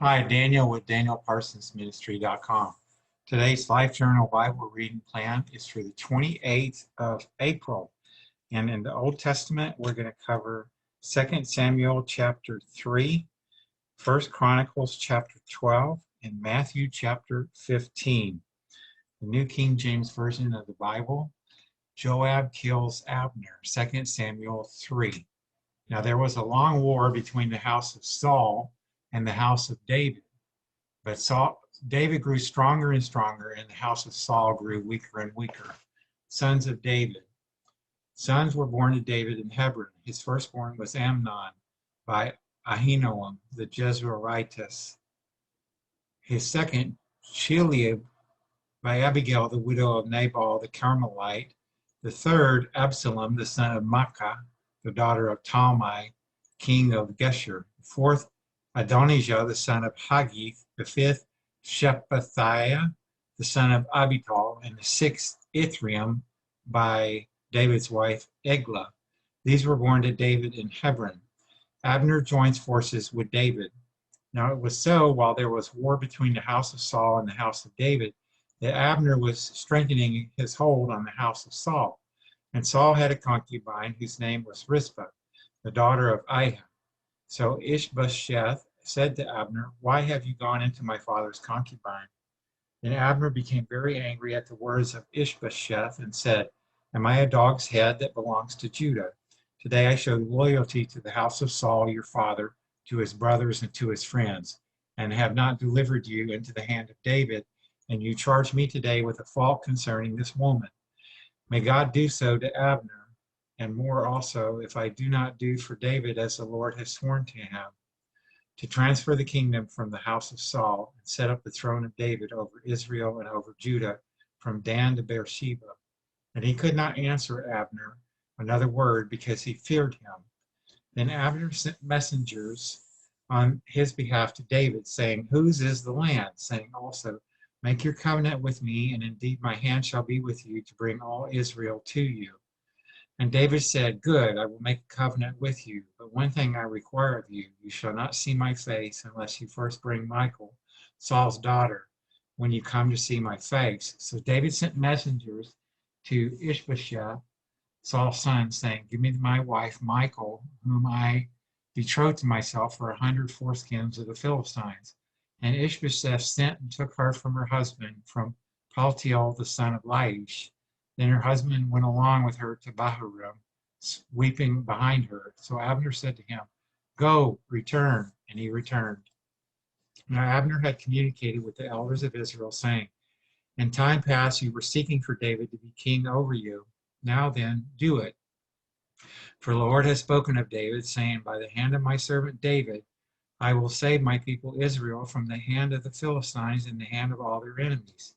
Hi, Daniel with DanielParsonsMinistry.com. Today's Life Journal Bible reading plan is for the 28th of April. And in the Old Testament, we're going to cover 2 Samuel chapter 3, 1 Chronicles chapter 12, and Matthew chapter 15. The New King James Version of the Bible, Joab kills Abner, 2 Samuel 3. Now there was a long war between the house of Saul and the house of David. But David grew stronger and stronger, and the house of Saul grew weaker and weaker. Sons of David. Sons were born to David in Hebron. His firstborn was Amnon by Ahinoam the Jezreelitess. His second, Chileab by Abigail, the widow of Nabal the Carmelite. The third, Absalom, the son of Maacah, the daughter of Talmai, king of Geshur. The fourth, Adonijah, the son of Haggith. The fifth, Shephatiah, the son of Abital. And the sixth, Ithream, by David's wife, Eglah. These were born to David in Hebron. Abner joins forces with David. Now it was so, while there was war between the house of Saul and the house of David, that Abner was strengthening his hold on the house of Saul. And Saul had a concubine whose name was Rizpah, the daughter of Ahijah. So Ishbosheth said to Abner, "Why have you gone into my father's concubine?" Then Abner became very angry at the words of Ishbosheth and said, "Am I a dog's head that belongs to Judah? Today I showed loyalty to the house of Saul your father, to his brothers and to his friends, and have not delivered you into the hand of David, and you charge me today with a fault concerning this woman. May God do so to Abner, and more also, if I do not do for David as the Lord has sworn to him, to transfer the kingdom from the house of Saul and set up the throne of David over Israel and over Judah from Dan to Beersheba." And he could not answer Abner another word because he feared him. Then Abner sent messengers on his behalf to David, saying, "Whose is the land?" saying also, "Make your covenant with me, and indeed my hand shall be with you to bring all Israel to you." And David said, "Good, I will make a covenant with you. But one thing I require of you, you shall not see my face unless you first bring Michal, Saul's daughter, when you come to see my face." So David sent messengers to Ishbosheth, Saul's son, saying, "Give me my wife Michal, whom I betrothed to myself for 100 foreskins of the Philistines." And Ishbosheth sent and took her from her husband, from Paltiel the son of Laish. Then her husband went along with her to Bahurim, weeping behind her. So Abner said to him, "Go, return." And he returned. Now Abner had communicated with the elders of Israel, saying, "In time past you were seeking for David to be king over you. Now then, do it. For the Lord has spoken of David, saying, by the hand of my servant David, I will save my people Israel from the hand of the Philistines and the hand of all their enemies."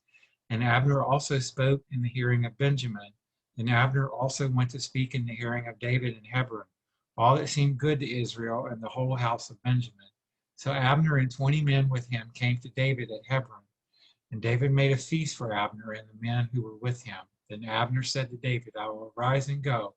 And Abner also spoke in the hearing of Benjamin. And Abner also went to speak in the hearing of David in Hebron, all that seemed good to Israel and the whole house of Benjamin. So Abner and 20 men with him came to David at Hebron. And David made a feast for Abner and the men who were with him. Then Abner said to David, "I will arise and go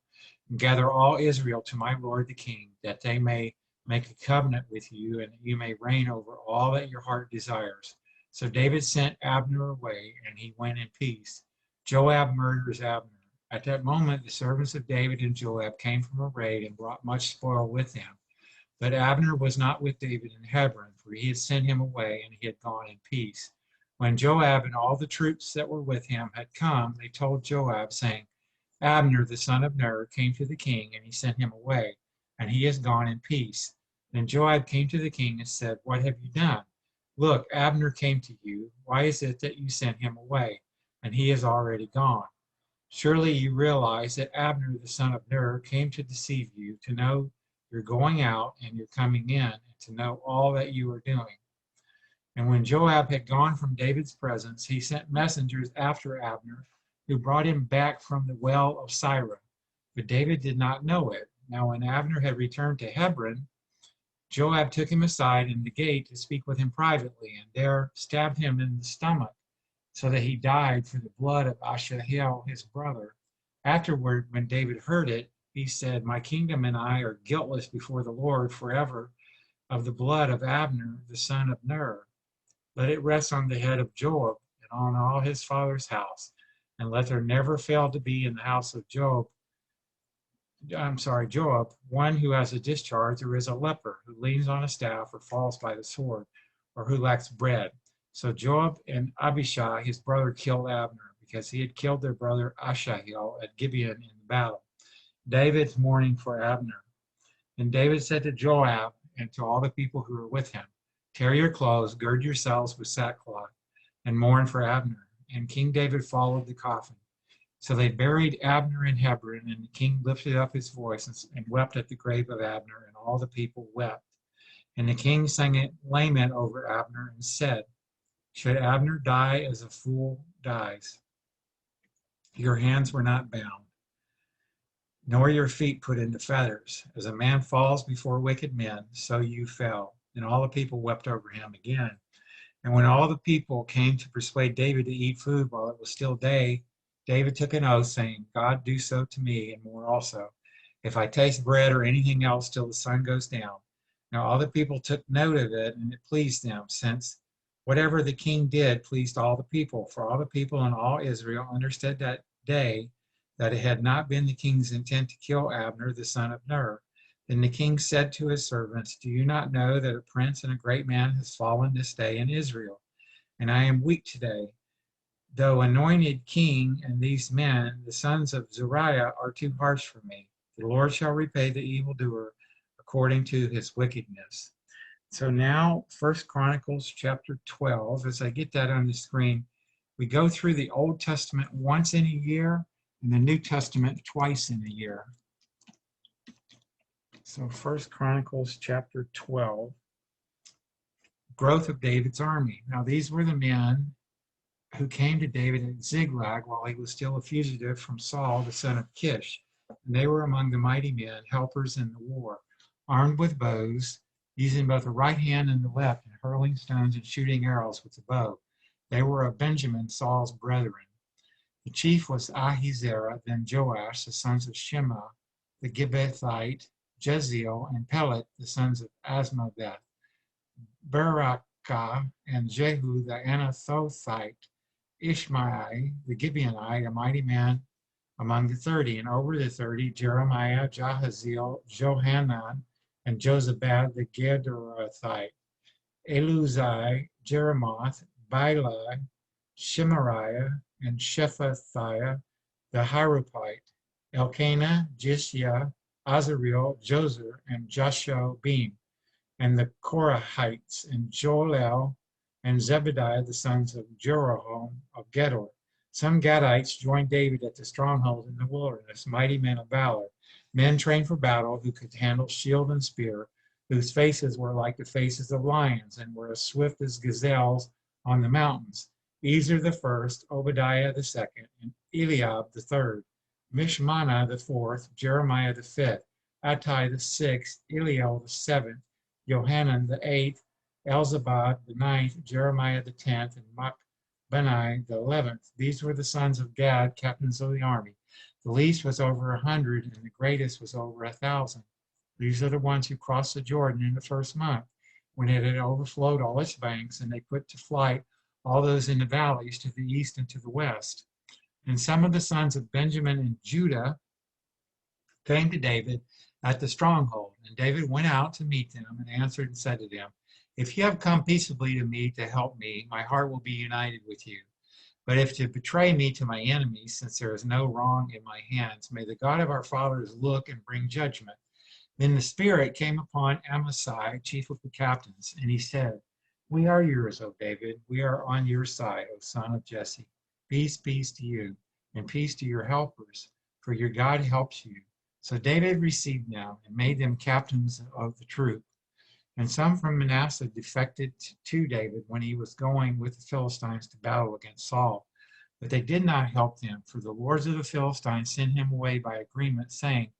and gather all Israel to my lord the king, that they may make a covenant with you, and that you may reign over all that your heart desires." So David sent Abner away, and he went in peace. Joab murders Abner. At that moment, the servants of David and Joab came from a raid and brought much spoil with them. But Abner was not with David in Hebron, for he had sent him away, and he had gone in peace. When Joab and all the troops that were with him had come, they told Joab, saying, "Abner the son of Ner came to the king, and he sent him away, and he has gone in peace." Then Joab came to the king and said, "What have you done? Look, Abner came to you. Why is it that you sent him away, and he is already gone? Surely you realize that Abner the son of Ner came to deceive you, to know you're going out and you're coming in, and to know all that you are doing." And when Joab had gone from David's presence, he sent messengers after Abner, who brought him back from the well of Sirah. But David did not know it. Now when Abner had returned to Hebron, Joab took him aside in the gate to speak with him privately, and there stabbed him in the stomach, so that he died for the blood of Asahel his brother. Afterward, when David heard it, he said, "My kingdom and I are guiltless before the Lord forever, of the blood of Abner, the son of Ner. Let it rest on the head of Joab and on all his father's house, and let there never fail to be in the house of Joab, one who has a discharge or is a leper, who leans on a staff or falls by the sword, or who lacks bread. So Joab and Abishai, his brother, killed Abner, because he had killed their brother Asahel at Gibeon in the battle. David's mourning for Abner. And David said to Joab and to all the people who were with him, tear your clothes, gird yourselves with sackcloth, and mourn for Abner. And King David followed the coffin. So they buried Abner in Hebron, and the king lifted up his voice and wept at the grave of Abner, and all the people wept. And the king sang a lament over Abner and said, should Abner die as a fool dies? Your hands were not bound, nor your feet put into fetters. As a man falls before wicked men, so you fell. And all the people wept over him again. And when all the people came to persuade David to eat food while it was still day, David took an oath, saying, God, do so to me and more also, if I taste bread or anything else till the sun goes down. Now all the people took note of it, and it pleased them, since whatever the king did pleased all the people. For all the people and all Israel understood that day that it had not been the king's intent to kill Abner, the son of Ner. Then the king said to his servants, do you not know that a prince and a great man has fallen this day in Israel? And I am weak today. Though anointed king, and these men, the sons of Zeruiah, are too harsh for me. The Lord shall repay the evildoer according to his wickedness. So now, 1 Chronicles chapter 12, as I get that on the screen, we go through the Old Testament once in a year and the New Testament twice in a year. So 1 Chronicles chapter 12, growth of David's army. Now these were the men who came to David at Ziklag while he was still a fugitive from Saul, the son of Kish. And they were among the mighty men, helpers in the war, armed with bows, using both the right hand and the left, and hurling stones and shooting arrows with the bow. They were of Benjamin, Saul's brethren. The chief was Ahizerah, then Joash, the sons of Shema, the Gibbethite, Jeziel, and Pelet, the sons of Asmaveth, Barakah, and Jehu, the Anathothite, Ishmael, the Gibeonite, a mighty man among the 30, and over the 30, Jeremiah, Jahaziel, Johanan, and Josabad, the Gederathite, Eluzai, Jeremoth, Bailai, Shemariah, and Shephathiah, the Haruphite, Elkanah, Jishya, Azareel, Jozer, and Jashobeam, and the Korahites, and Joel, and Zebediah, the sons of Jeroham of Gedor. Some Gadites joined David at the stronghold in the wilderness, mighty men of valor, men trained for battle who could handle shield and spear, whose faces were like the faces of lions and were as swift as gazelles on the mountains. Ezer the first, Obadiah the second, and Eliab the third, Mishmana the fourth, Jeremiah the fifth, Attai the sixth, Eliel the seventh, Johanan the eighth, Elzabad the ninth, Jeremiah the 10th, and Machbenai the 11th. These were the sons of Gad, captains of the army. The least was over 100, and the greatest was over 1,000. These are the ones who crossed the Jordan in the first month, when it had overflowed all its banks, and they put to flight all those in the valleys to the east and to the west. And some of the sons of Benjamin and Judah came to David at the stronghold. And David went out to meet them and answered and said to them, if you have come peaceably to me to help me, my heart will be united with you. But if to betray me to my enemies, since there is no wrong in my hands, may the God of our fathers look and bring judgment. Then the Spirit came upon Amasai, chief of the captains, and he said, we are yours, O David. We are on your side, O son of Jesse. Peace, peace to you, and peace to your helpers, for your God helps you. So David received them and made them captains of the troop. And some from Manasseh defected to David when he was going with the Philistines to battle against Saul. But they did not help them, for the lords of the Philistines sent him away by agreement, saying,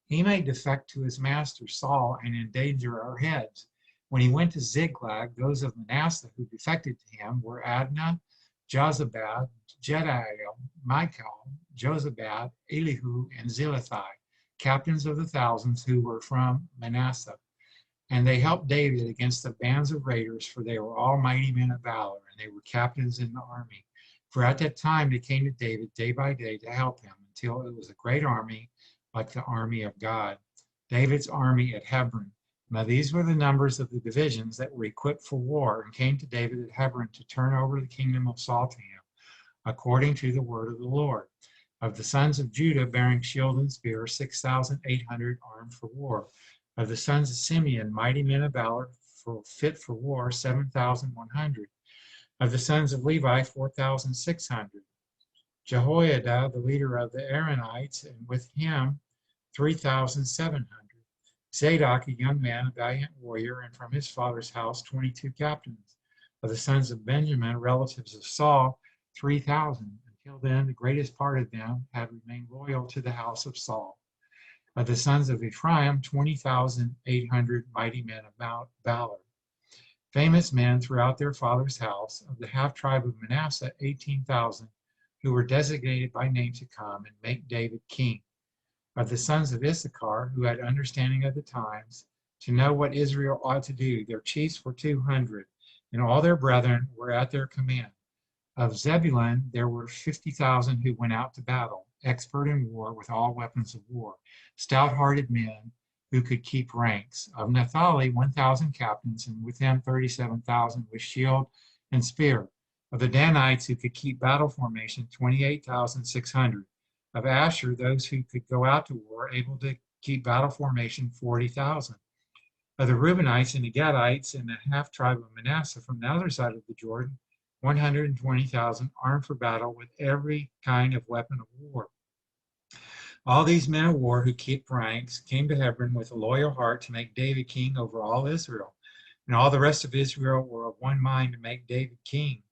he may defect to his master Saul and endanger our heads. When he went to Ziklag, those of Manasseh who defected to him were Adnah, Jozabad, Jediel, Michael, Josabad, Elihu, and Zilithai, captains of the thousands who were from Manasseh. And they helped David against the bands of raiders, for they were all mighty men of valor, and they were captains in the army. For at that time they came to David day by day to help him, until it was a great army, like the army of God. David's army at Hebron. Now these were the numbers of the divisions that were equipped for war, and came to David at Hebron to turn over the kingdom of Saul to him, according to the word of the Lord. Of the sons of Judah, bearing shield and spear, 6,800 armed for war. Of the sons of Simeon, mighty men of valor, fit for war, 7,100. Of the sons of Levi, 4,600. Jehoiada, the leader of the Aaronites, and with him 3,700. Zadok, a young man, a valiant warrior, and from his father's house 22 captains. Of the sons of Benjamin, relatives of Saul, 3,000. Until then, the greatest part of them had remained loyal to the house of Saul. Of the sons of Ephraim, 20,800 mighty men of valor. Famous men throughout their father's house. Of the half tribe of Manasseh, 18,000, who were designated by name to come and make David king. Of the sons of Issachar, who had understanding of the times, to know what Israel ought to do, their chiefs were 200, and all their brethren were at their command. Of Zebulun, there were 50,000 who went out to battle, expert in war with all weapons of war, stout-hearted men who could keep ranks. Of Naphtali, 1,000 captains, and with them 37,000 with shield and spear. Of the Danites, who could keep battle formation, 28,600. Of Asher, those who could go out to war, able to keep battle formation, 40,000. Of the Reubenites and the Gadites and the half tribe of Manasseh from the other side of the Jordan, 120,000 armed for battle with every kind of weapon of war. All these men of war who kept ranks came to Hebron with a loyal heart to make David king over all Israel. And all the rest of Israel were of one mind to make David king.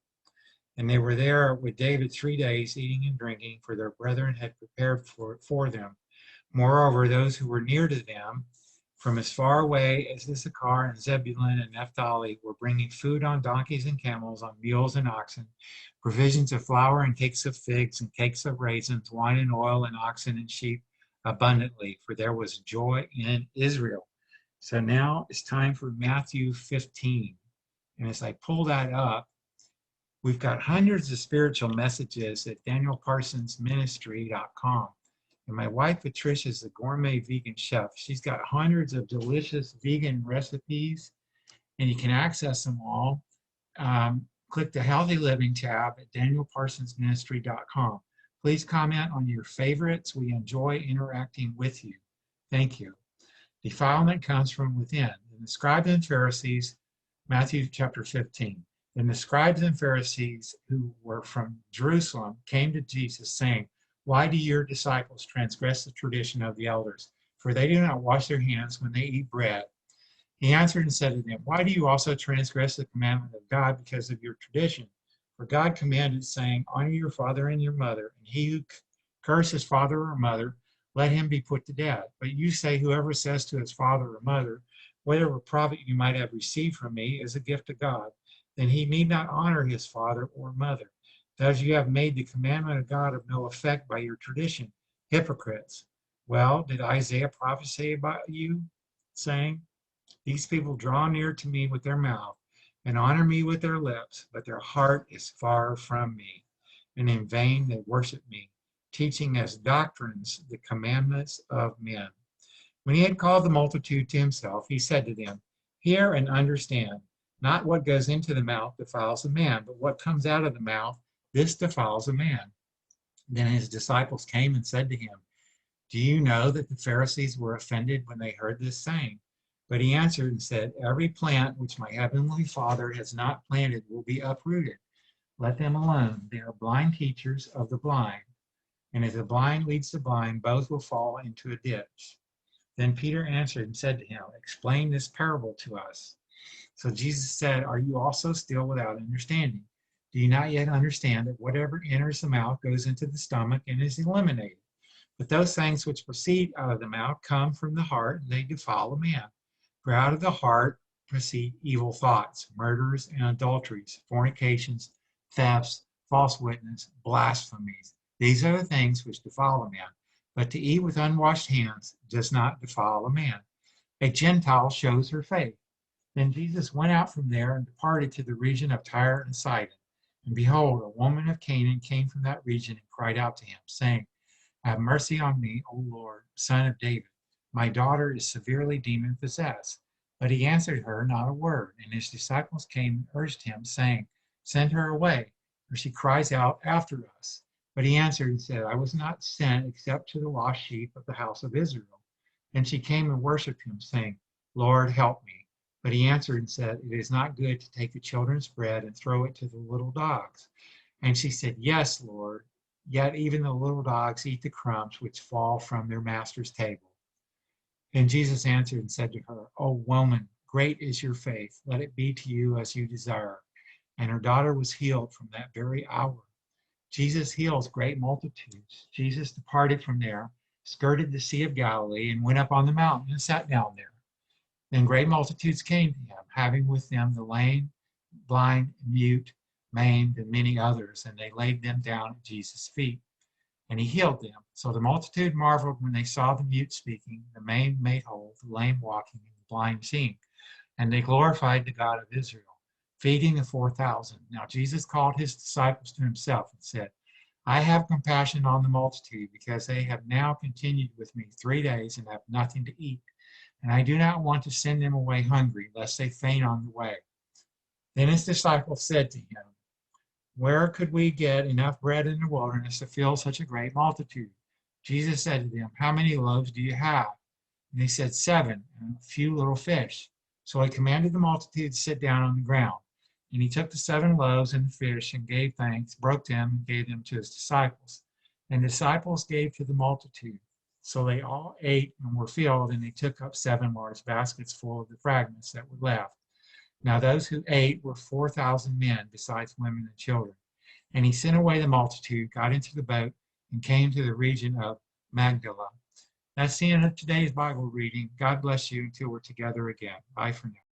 And they were there with David 3 days, eating and drinking, for their brethren had prepared for them. Moreover, those who were near to them, from as far away as Issachar and Zebulun and Naphtali, were bringing food on donkeys and camels, on mules and oxen, provisions of flour and cakes of figs and cakes of raisins, wine and oil and oxen and sheep abundantly, for there was joy in Israel. So now it's time for Matthew 15. And as I pull that up, we've got hundreds of spiritual messages at danielparsonsministry.com. And my wife, Patricia, is a gourmet vegan chef. She's got hundreds of delicious vegan recipes, and you can access them all. Click the Healthy Living tab at danielparsonsministry.com. Please comment on your favorites. We enjoy interacting with you. Thank you. Defilement comes from within. And the scribes and Pharisees, Matthew chapter 15. And the scribes and Pharisees who were from Jerusalem came to Jesus, saying, "Why do your disciples transgress the tradition of the elders? For they do not wash their hands when they eat bread." He answered and said to them, "Why do you also transgress the commandment of God because of your tradition? For God commanded, saying, 'Honor your father and your mother, and he who curses his father or mother, let him be put to death.' But you say, whoever says to his father or mother, 'Whatever profit you might have received from me is a gift of God,' then he need not honor his father or mother. Thus you have made the commandment of God of no effect by your tradition, hypocrites. Well, did Isaiah prophesy about you, saying, 'These people draw near to me with their mouth and honor me with their lips, but their heart is far from me, and in vain they worship me, teaching as doctrines the commandments of men.'" When he had called the multitude to himself, he said to them, "Hear and understand. Not what goes into the mouth defiles a man, but what comes out of the mouth, this defiles a man." Then his disciples came and said to him, "Do you know that the Pharisees were offended when they heard this saying?" But he answered and said, "Every plant which my heavenly Father has not planted will be uprooted. Let them alone. They are blind teachers of the blind. And if the blind leads the blind, both will fall into a ditch." Then Peter answered and said to him, "Explain this parable to us." So Jesus said, "Are you also still without understanding? Do you not yet understand that whatever enters the mouth goes into the stomach and is eliminated? But those things which proceed out of the mouth come from the heart, and they defile a man. For out of the heart proceed evil thoughts, murders and adulteries, fornications, thefts, false witness, blasphemies. These are the things which defile a man. But to eat with unwashed hands does not defile a man. A Gentile shows her faith. Then Jesus went out from there and departed to the region of Tyre and Sidon. And behold, a woman of Canaan came from that region and cried out to him, saying, Have mercy on me, O Lord, Son of David. My daughter is severely demon-possessed. But he answered her not a word. And his disciples came and urged him, saying, Send her away, for she cries out after us. But he answered and said, I was not sent except to the lost sheep of the house of Israel. And she came and worshipped him, saying, Lord, help me. But he answered and said, It is not good to take the children's bread and throw it to the little dogs. And she said, Yes, Lord, yet even the little dogs eat the crumbs which fall from their master's table. And Jesus answered and said to her, O woman, great is your faith. Let it be to you as you desire. And her daughter was healed from that very hour. Jesus heals great multitudes. Jesus departed from there, skirted the Sea of Galilee, and went up on the mountain and sat down there. Then great multitudes came to him, having with them the lame, blind, mute, maimed, and many others, and they laid them down at Jesus' feet. And he healed them. So the multitude marveled when they saw the mute speaking, the maimed made whole, the lame walking, and the blind seeing. And they glorified the God of Israel, feeding the 4,000. Now Jesus called his disciples to himself and said, I have compassion on the multitude, because they have now continued with me 3 days and have nothing to eat. And I do not want to send them away hungry, lest they faint on the way. Then his disciples said to him, Where could we get enough bread in the wilderness to fill such a great multitude? Jesus said to them, How many loaves do you have? And they said, 7, and a few little fish. So he commanded the multitude to sit down on the ground. And he took the 7 loaves and the fish and gave thanks, broke them, and gave them to his disciples. And the disciples gave to the multitude. So they all ate and were filled, and they took up 7 large baskets full of the fragments that were left. Now those who ate were 4,000 men, besides women and children. And he sent away the multitude, got into the boat, and came to the region of Magdala. That's the end of today's Bible reading. God bless you until we're together again. Bye for now.